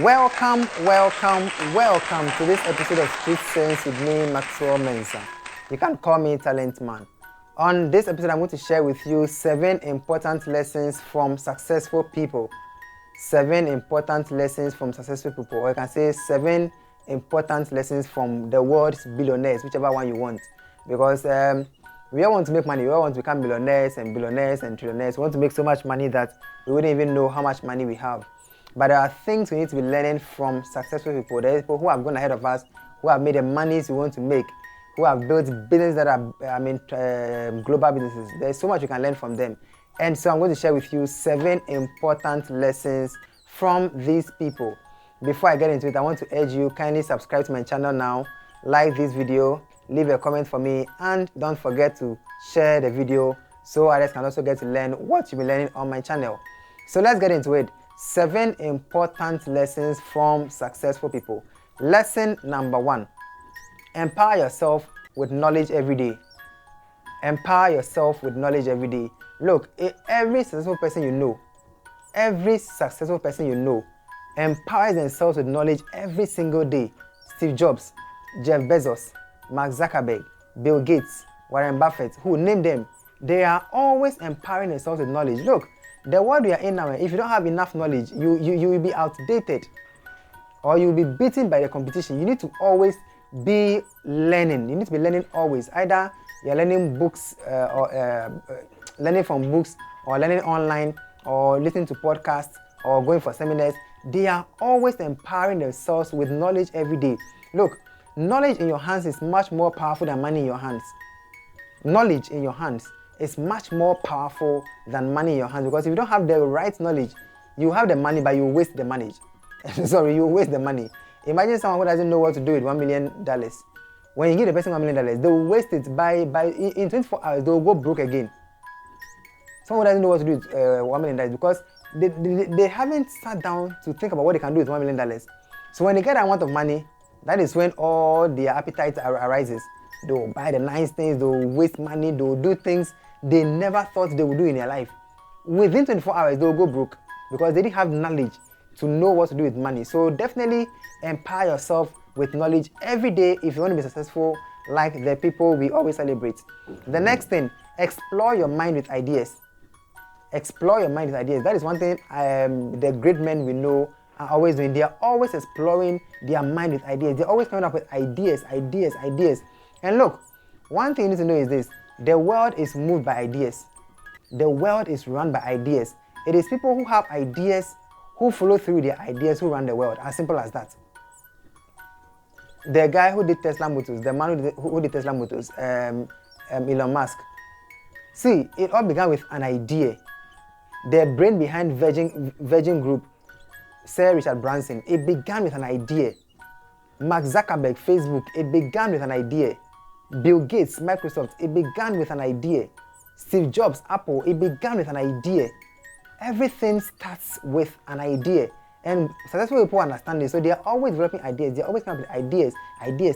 Welcome to this episode of Street Sense with me, Maxwell Mensah. You can call me Talent Man. On this episode, I'm going to share with you 7 important lessons from successful people. 7 important lessons from successful people, or you can say 7 important lessons from the world's billionaires, whichever one you want. Because we all want to make money. We all want to become millionaires and trillionaires. We want to make so much money that we wouldn't even know how much money we have. But there are things we need to be learning from successful people. There are people who have gone ahead of us, who have made the monies we want to make, who have built businesses that are, global businesses. There's so much you can learn from them. And so I'm going to share with you 7 important lessons from these people. Before I get into it, I want to urge you, kindly subscribe to my channel now, like this video, leave a comment for me, and don't forget to share the video so others can also get to learn what you'll be learning on my channel. So let's get into it. 7 important lessons from successful people. Lesson number 1. Empower yourself with knowledge every day. Empower yourself with knowledge every day. Look, every successful person you know empowers themselves with knowledge every single day. Steve Jobs, Jeff Bezos, Mark Zuckerberg, Bill Gates, Warren Buffett, who name them, they are always empowering themselves with knowledge. Look, the world we are in now, if you don't have enough knowledge, you will be outdated or you will be beaten by the competition. You need to always be learning. You need to be learning always. Either you're learning books or learning from books, or learning online, or listening to podcasts, or going for seminars. They are always empowering themselves with knowledge every day. Look, knowledge in your hands is much more powerful than money in your hands. Knowledge in your hands is much more powerful than money in your hands, because if you don't have the right knowledge, you have the money but you waste the money. You waste the money. Imagine someone who doesn't know what to do with $1 million. When you give the person $1 million, they will waste it in 24 hours. They will go broke again. Someone who doesn't know what to do with $1 million because they haven't sat down to think about what they can do with $1 million. So when they get that amount of money, that is when all their appetite arises. They will buy the nice things, they will waste money, they will do things they never thought they would do in their life. Within 24 hours, they will go broke because they didn't have knowledge to know what to do with money. So definitely empower yourself with knowledge every day if you want to be successful like the people we always celebrate. The next thing, explore your mind with ideas. Explore your mind with ideas. That is one thing the great men we know are always doing. They are always exploring their mind with ideas. They're always coming up with ideas. And look, one thing you need to know is this: the world is moved by ideas. The world is run by ideas. It is people who have ideas, who follow through their ideas, who run the world. As simple as that. The guy who did Tesla Motors, the man who did Tesla Motors, Elon Musk. See, it all began with an idea. The brain behind Virgin Group, Sir Richard Branson, it began with an idea. Mark Zuckerberg, Facebook, it began with an idea. Bill Gates, Microsoft, it began with an idea. Steve Jobs, Apple, it began with an idea. Everything starts with an idea. And successful people understand this, so they are always developing ideas. They are always coming up with ideas,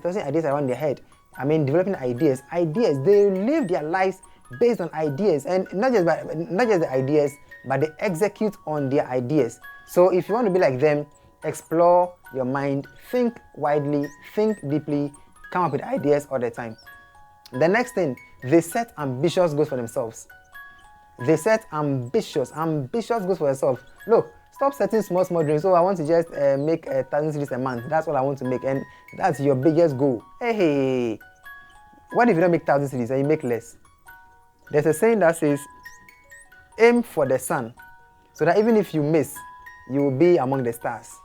tossing ideas around their head. Developing ideas. They live their lives based on ideas, and not just the ideas, but they execute on their ideas. So if you want to be like them, explore your mind, think widely, think deeply, come up with ideas all the time. The next thing, they set ambitious goals for themselves. They set ambitious goals for themselves. Look, stop setting small dreams. So I want to just make 1,000 cities a month. That's all I want to make, and that's your biggest goal. Hey, what if you don't make 1,000 cities and you make less? There's a saying that says, aim for the sun, so that even if you miss, you will be among the stars.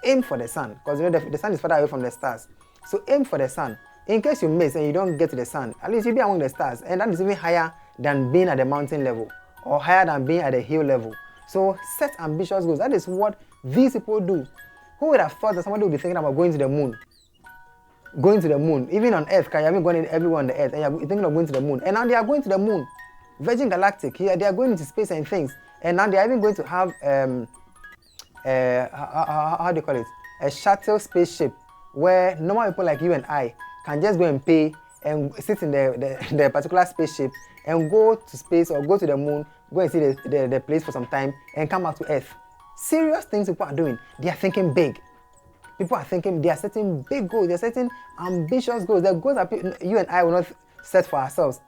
Aim for the sun, because you know the sun is further away from the stars. So aim for the sun. In case you miss and you don't get to the sun, at least you'll be among the stars, and that is even higher than being at the mountain level, or higher than being at the hill level. So set ambitious goals. That is what these people do. Who would have thought that somebody would be thinking about going to the moon? Going to the moon, even on Earth, you haven't gone everywhere on the Earth, and you're thinking of going to the moon. And now they are going to the moon. Virgin Galactic, here they are going into space and things. And now they are even going to have how do you call it? A shuttle spaceship where normal people like you and I can just go and pay and sit in the particular spaceship and go to space or go to the moon, go and see the place for some time and come back to Earth. Serious things people are doing. They are thinking big. People are thinking, they are setting big goals. They are setting ambitious goals. The goals that you and I will not set for ourselves.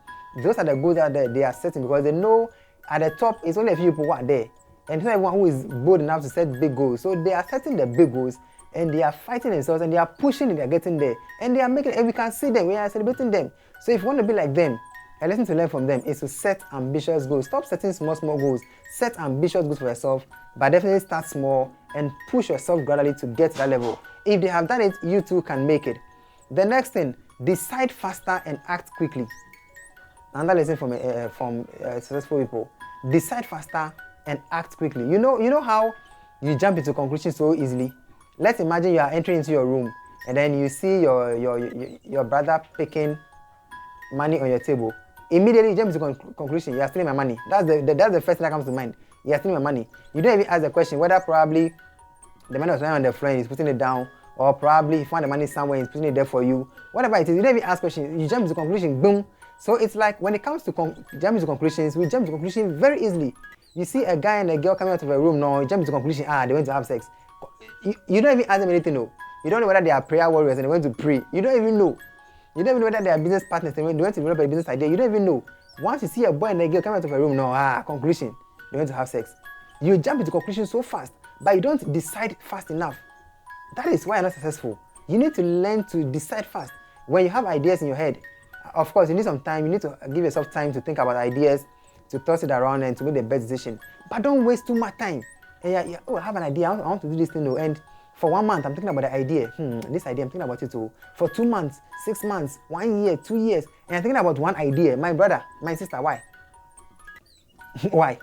Those are the goals that they are setting, because they know at the top it's only a few people who are there. And it's not everyone who is bold enough to set big goals. So they are setting the big goals, and they are fighting themselves, and they are pushing it, they are getting there. And they are making it, and we can see them, we are celebrating them. So if you want to be like them, a lesson to learn from them is to set ambitious goals. Stop setting small goals. Set ambitious goals for yourself, but definitely start small and push yourself gradually to get to that level. If they have done it, you too can make it. The next thing, decide faster and act quickly. Another lesson from successful people: decide faster and act quickly. You know how you jump into conclusions so easily. Let's imagine you are entering into your room, and then you see your brother picking money on your table. Immediately you jump into conclusion, you are stealing my money. That's the first thing that comes to mind. You are stealing my money. You don't even ask the question whether probably the money was lying on the floor and he's putting it down, or probably he found the money somewhere and he's putting it there for you. Whatever it is, you don't even ask questions. You jump into conclusion, boom. So it's like when it comes to jump into conclusions, we jump into conclusion very easily. You see a guy and a girl coming out of a room, no, you jump into conclusion, they went to have sex. You don't even ask them anything, no. You don't know whether they are prayer warriors and they went to pray. You don't even know. You don't even know whether they are business partners and they went to develop a business idea. You don't even know. Once you see a boy and a girl coming out of a room, no, conclusion, they went to have sex. You jump into conclusion so fast, but you don't decide fast enough. That is why you're not successful. You need to learn to decide fast. When you have ideas in your head, of course, you need some time. You need to give yourself time to think about ideas, to toss it around and to make the best decision. But don't waste too much time. And I have an idea. I want to do this thing, and for 1 month, I'm thinking about the idea. This idea, I'm thinking about it too. For 2 months, 6 months, 1 year, 2 years, and I'm thinking about one idea. My brother, my sister, why? Why?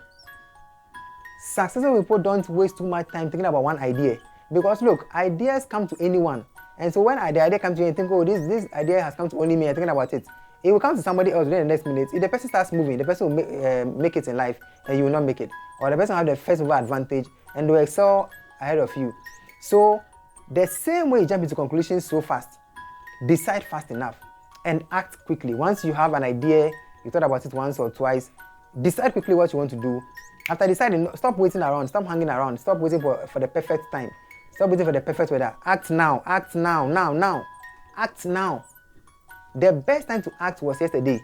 Successful people don't waste too much time thinking about one idea. Because look, ideas come to anyone. And so when the idea comes to you and think, oh, this idea has come to only me, I'm thinking about it. It will come to somebody else within the next minute. If the person starts moving, the person will make it in life and you will not make it. Or the person will have the first mover advantage and they will excel ahead of you. So the same way you jump into conclusions so fast, decide fast enough and act quickly. Once you have an idea, you thought about it once or twice, decide quickly what you want to do. After deciding, stop waiting around, stop hanging around, stop waiting for the perfect time. Stop waiting for the perfect weather. Act now, act now, now. Act now. The best time to act was yesterday.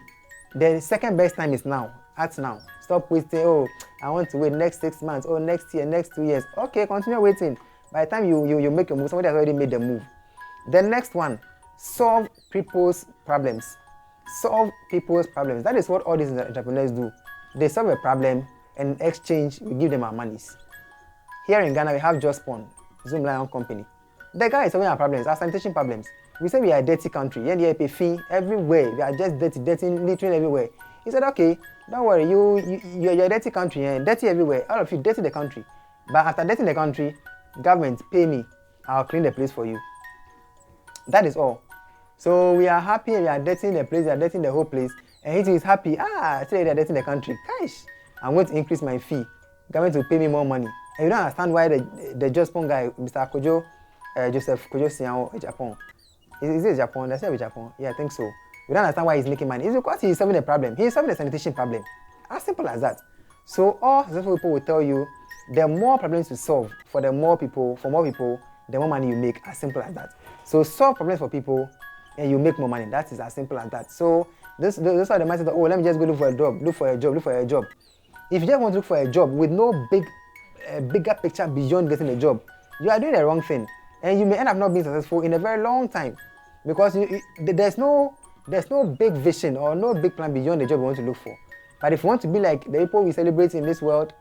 The second best time is now. Act now. Stop waiting, oh, I want to wait next 6 months, oh, next year, next 2 years. Okay, continue waiting. By the time you make a move, somebody has already made the move. The next one, solve people's problems. Solve people's problems. That is what all these entrepreneurs do. They solve a problem and in exchange, we give them our monies. Here in Ghana, we have Just Spawn, Zoom Lion Company. The guy is solving our problems, our sanitation problems. We say we are a dirty country, and you pay fee everywhere. We are just dirty, literally everywhere. He said, okay, don't worry, you're a dirty country, dirty everywhere. All of you dirty the country. But after dirtying the country, government, pay me, I'll clean the place for you. That is all. So we are happy, we are dirtying the place, we are dirtying the whole place, and he is happy. Today they are dirtying the country. Gosh, I'm going to increase my fee. Government will pay me more money. And you don't understand why the Just Spawn guy, Mr. Kojo, Joseph Kojo Siao, Japan. Is it Japan? That's not Japan. Yeah, I think so. You don't understand why he's making money. It's because he's solving a problem. He's solving a sanitation problem. As simple as that. So all successful people will tell you, the more problems you solve for more people, the more money you make. As simple as that. So solve problems for people, and you make more money. That is as simple as that. So those are the mindset of, oh, let me just go look for a job, look for a job. If you just want to look for a job with no bigger picture beyond getting a job, you are doing the wrong thing, and you may end up not being successful in a very long time, because there's no big vision or no big plan beyond the job you want to look for. But if you want to be like the people we celebrate in this world,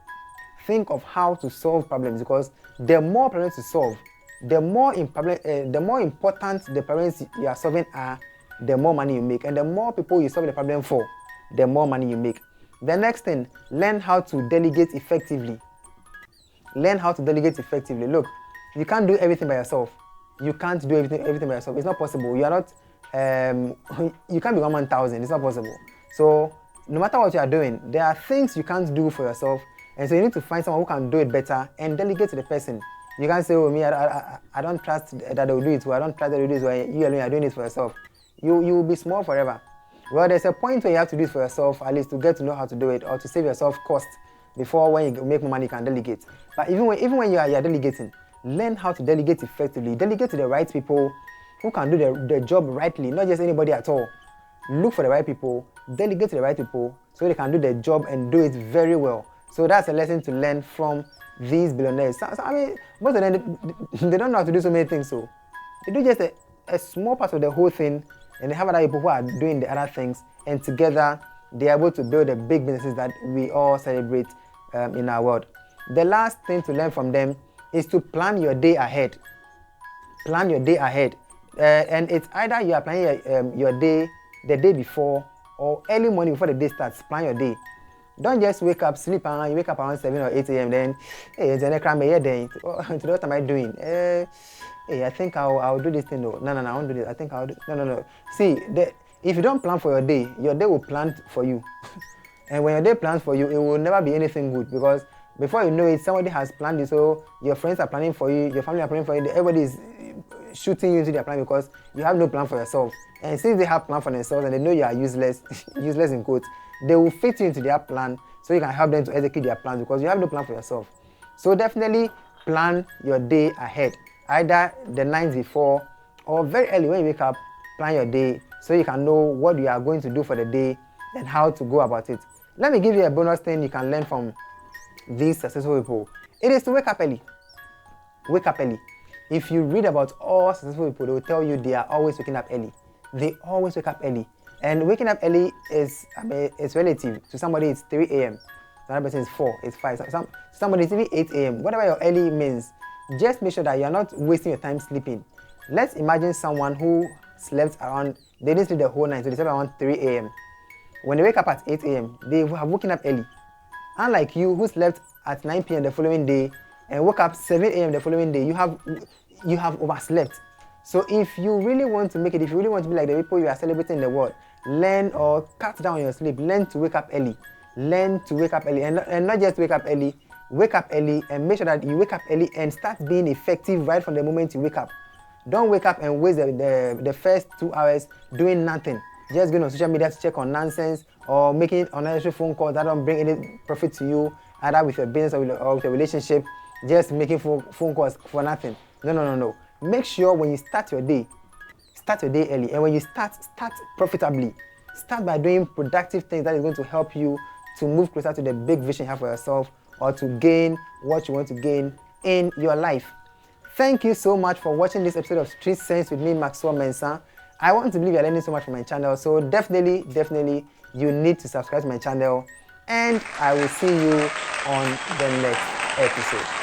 think of how to solve problems, because the more problems you solve, the more important the problems you are solving are, the more money you make, and the more people you solve the problem for, the more money you make. The next thing, learn how to delegate effectively. Learn how to delegate effectively. Look, you can't do everything by yourself. You can't do everything by yourself. It's not possible. You are not. You can't be 1,000. It's not possible. So no matter what you are doing, there are things you can't do for yourself, and so you need to find someone who can do it better and delegate to the person. You can't say, oh, me, I don't trust that they will do it, or I don't trust that they will do it, or you alone are doing it for yourself. You will be small forever. Well, there's a point where you have to do it for yourself, at least to get to know how to do it, or to save yourself cost. before when you make more money, you can delegate. But even when you are delegating, learn how to delegate effectively. Delegate to the right people who can do the job rightly, not just anybody at all. Look for the right people, delegate to the right people so they can do their job and do it very well. So that's a lesson to learn from these billionaires. So, I mean, most of them, they don't know how to do so many things. So they do just a small part of the whole thing, and they have other people who are doing the other things, and together they are able to build the big businesses that we all celebrate in our world. The last thing to learn from them is to plan your day ahead. Plan your day ahead. And it's either you are planning your day the day before or early morning before the day starts. Plan your day. Don't just wake up, sleep, and you wake up around 7 or 8 a.m. Then, hey, today what am I doing? Hey, I think I'll do this thing. No, I won't do this. I think I'll do. No. See, if you don't plan for your day will plan for you. And when your day plans for you, it will never be anything good, because before you know it, somebody has planned it. So your friends are planning for you, your family are planning for you, everybody is shooting you into their plan because you have no plan for yourself. And since they have plan for themselves and they know you are useless, useless in quotes, they will fit you into their plan so you can help them to execute their plans because you have no plan for yourself. So definitely plan your day ahead, either the night before or very early when you wake up. Plan your day so you can know what you are going to do for the day and how to go about it. Let me give you a bonus thing you can learn from these successful people. It is to wake up early. Wake up early. If you read about all successful people, they will tell you they are always waking up early. They always wake up early. And waking up early is, it's relative. To somebody it's 3 a.m. To another person it's 4, it's 5. Somebody it's even 8 a.m. Whatever your early means, just make sure that you're not wasting your time sleeping. Let's imagine someone who slept around, they didn't sleep the whole night, so they slept around 3 a.m. When they wake up at 8 a.m., they have woken up early. Unlike you who slept at 9 p.m. the following day and woke up 7 a.m. the following day, you have overslept. So if you really want to make it, if you really want to be like the people you are celebrating in the world, learn or cut down your sleep. Learn to wake up early. Learn to wake up early, and not just wake up early. Wake up early and make sure that you wake up early and start being effective right from the moment you wake up. Don't wake up and waste the first 2 hours doing nothing. Just going on social media to check on nonsense or making unnecessary phone calls that don't bring any profit to you, either with your business or with your relationship. Just making phone calls for nothing. No. Make sure when you start your day early. And when you start profitably. Start by doing productive things that is going to help you to move closer to the big vision you have for yourself or to gain what you want to gain in your life. Thank you so much for watching this episode of Street Sense with me, Maxwell Mensah. I want to believe you're learning so much from my channel, so definitely you need to subscribe to my channel, and I will see you on the next episode.